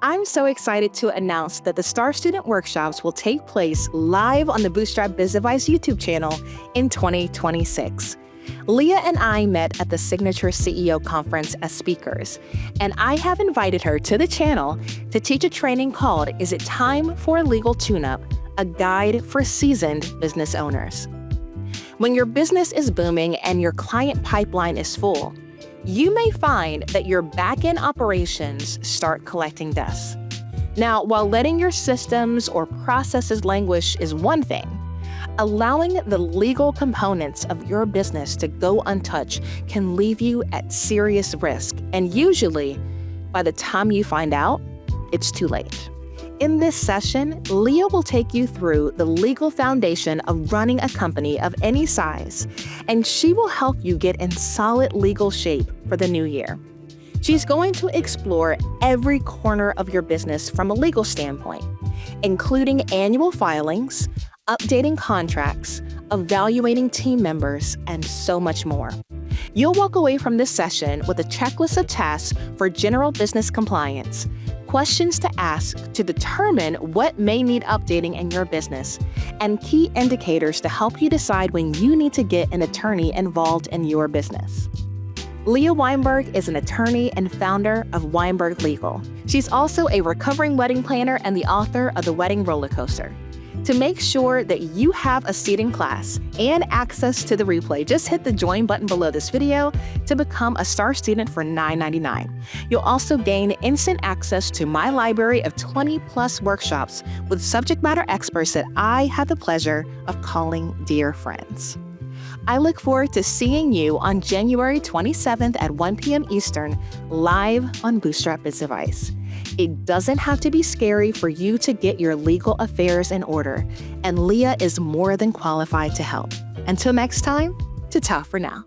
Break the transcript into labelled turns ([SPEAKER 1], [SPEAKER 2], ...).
[SPEAKER 1] I'm so excited to announce that the Star Student Workshops will take place live on the Bootstrap Biz Advice YouTube channel in 2026. Leah and I met at the Signature CEO Conference as speakers, and I have invited her to the channel to teach a training called Is It Time for a Legal Tune-Up? A guide for seasoned business owners. When your business is booming and your client pipeline is full, you may find that your backend operations start collecting dust. Now, while letting your systems or processes languish is one thing, allowing the legal components of your business to go untouched can leave you at serious risk, and usually, by the time you find out, it's too late. In this session, Leah will take you through the legal foundation of running a company of any size, and she will help you get in solid legal shape for the new year. She's going to explore every corner of your business from a legal standpoint, including annual filings, updating contracts, evaluating team members, and so much more. You'll walk away from this session with a checklist of tasks for general business compliance, questions to ask to determine what may need updating in your business, and key indicators to help you decide when you need to get an attorney involved in your business. Leah Weinberg is an attorney and founder of Weinberg Legal. She's also a recovering wedding planner and the author of The Wedding Roller Coaster. To make sure that you have a seat in class and access to the replay, just hit the join button below this video to become a Star Student for $9.99. You'll also gain instant access to my library of 20+ workshops with subject matter experts that I have the pleasure of calling dear friends. I look forward to seeing you on January 27th at 1 p.m. Eastern, live on Bootstrap Biz Advice. It doesn't have to be scary for you to get your legal affairs in order, and Leah is more than qualified to help. Until next time, ta-ta for now.